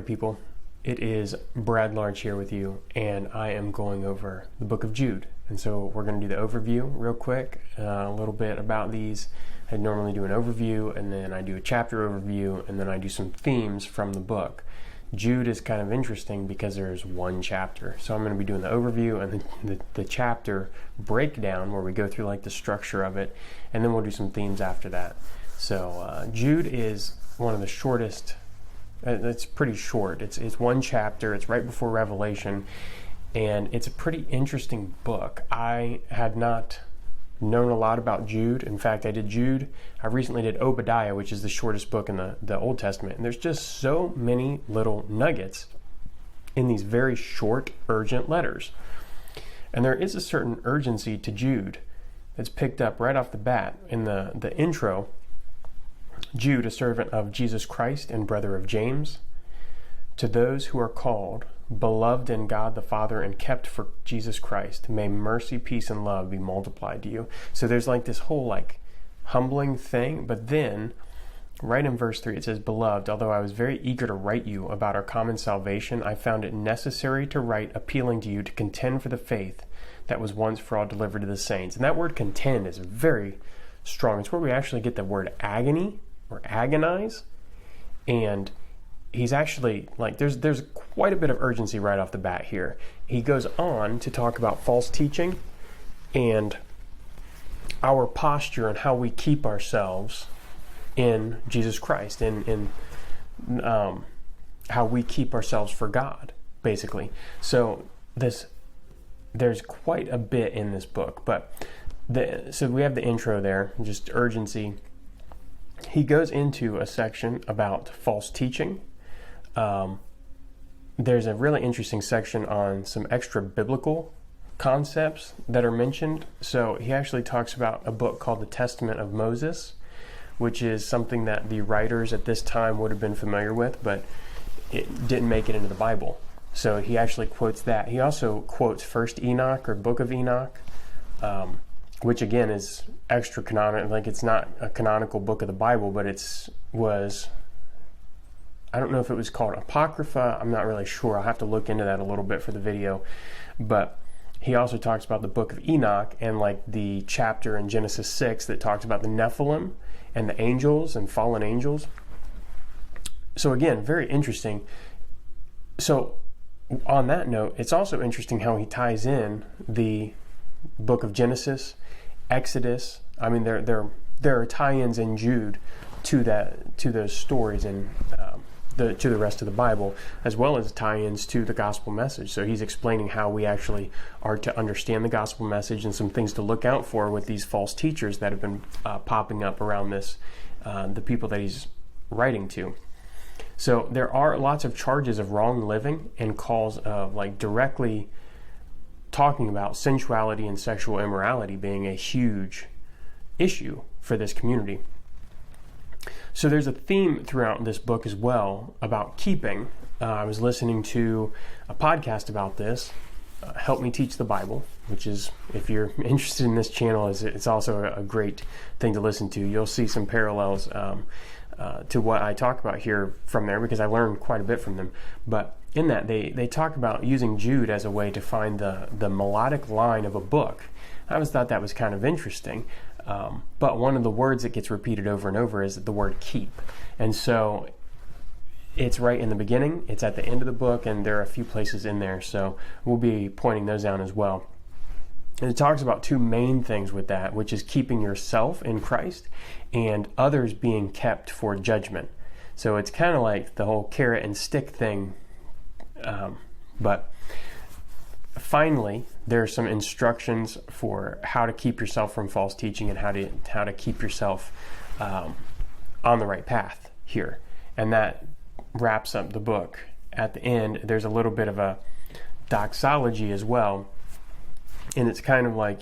Alrighty, people. It is Brad Large here with you, and I am going over the book of Jude. And so we're going to do the overview real quick, a little bit about these. I normally do an overview, and then I do a chapter overview, and then I do some themes from the book. Jude is kind of interesting because there's one chapter. So I'm going to be doing the overview and the chapter breakdown where we go through like the structure of it, and then we'll do some themes after that. So Jude is one of the shortest. It's pretty short. It's one chapter. It's right before Revelation, and it's a pretty interesting book. I had not known a lot about Jude. In fact, I did Jude. I recently did Obadiah, which is the shortest book in the Old Testament. And there's just so many little nuggets in these very short, urgent letters. And there is a certain urgency to Jude that's picked up right off the bat in the intro. Jude, a servant of Jesus Christ and brother of James, to those who are called, beloved in God the Father and kept for Jesus Christ, may mercy, peace, and love be multiplied to you. So there's like this whole like humbling thing, but then right in verse 3 it says, beloved, although I was very eager to write you about our common salvation, I found it necessary to write appealing to you to contend for the faith that was once for all delivered to the saints. And that word contend is very strong. It's where we actually get the word agony or agonize, and he's actually like there's quite a bit of urgency right off the bat here. He goes on to talk about false teaching and our posture and how we keep ourselves in Jesus Christ, in how we keep ourselves for God, basically. So there's quite a bit in this book, but so we have the intro there, just urgency. He goes into a section about false teaching. There's a really interesting section on some extra biblical concepts that are mentioned. So he actually talks about a book called the Testament of Moses, which is something that the writers at this time would have been familiar with, but it didn't make it into the Bible. So he actually quotes that. He also quotes First Enoch or Book of Enoch, which again is extra canonical. Like, it's not a canonical book of the Bible, but I don't know if it was called Apocrypha. I'm not really sure. I'll have to look into that a little bit for the video. But he also talks about the Book of Enoch and like the chapter in Genesis 6 that talks about the Nephilim and the angels and fallen angels. So again, very interesting. So on that note, it's also interesting how he ties in the book of Genesis, Exodus. I mean, there are tie-ins in Jude to those stories and to the rest of the Bible, as well as tie-ins to the gospel message. So he's explaining how we actually are to understand the gospel message and some things to look out for with these false teachers that have been popping up around the people that he's writing to. So there are lots of charges of wrong living and calls of like directly talking about sensuality and sexual immorality being a huge issue for this community. So there's a theme throughout this book as well about keeping. I was listening to a podcast about this, Help Me Teach the Bible, which is, if you're interested in this channel, it's also a great thing to listen to. You'll see some parallels to what I talk about here from there, because I learned quite a bit from them. But in that, they talk about using Jude as a way to find the melodic line of a book. I always thought that was kind of interesting. But one of the words that gets repeated over and over is the word keep. And so it's right in the beginning, it's at the end of the book, and there are a few places in there. So we'll be pointing those out as well. And it talks about two main things with that, which is keeping yourself in Christ and others being kept for judgment. So it's kind of like the whole carrot and stick thing. But finally, there are some instructions for how to keep yourself from false teaching and how to keep yourself on the right path here. And that wraps up the book. At the end, there's a little bit of a doxology as well. And it's kind of like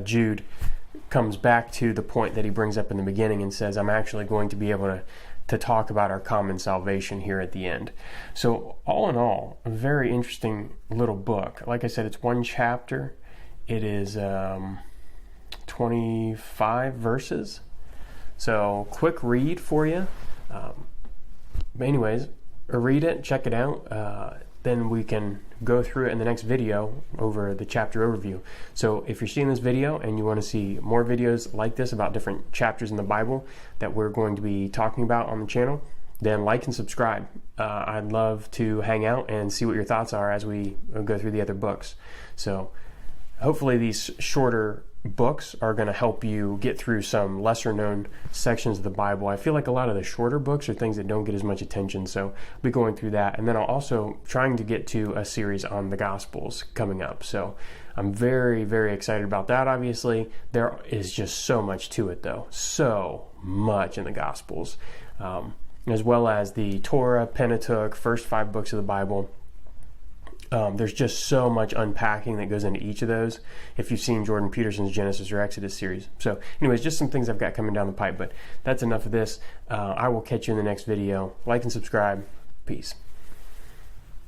Jude comes back to the point that he brings up in the beginning and says, I'm actually going to be able to talk about our common salvation here at the end. So all in all, a very interesting little book. Like I said, it's one chapter. It is 25 verses. So quick read for you. But anyways, read it, check it out. Then we can go through it in the next video over the chapter overview. So if you're seeing this video and you want to see more videos like this about different chapters in the Bible that we're going to be talking about on the channel, then like and subscribe. I'd love to hang out and see what your thoughts are as we go through the other books. So hopefully these shorter books are going to help you get through some lesser known sections of the Bible. I feel like a lot of the shorter books are things that don't get as much attention, so I'll be going through that. And then I'll also trying to get to a series on the Gospels coming up. So I'm very, very excited about that. Obviously, there is just so much to it though. So much in the Gospels, as well as the Torah, Pentateuch, first 5 books of the Bible. There's just so much unpacking that goes into each of those if you've seen Jordan Peterson's Genesis or Exodus series. So anyways, just some things I've got coming down the pipe, but that's enough of this. I will catch you in the next video. Like and subscribe. Peace.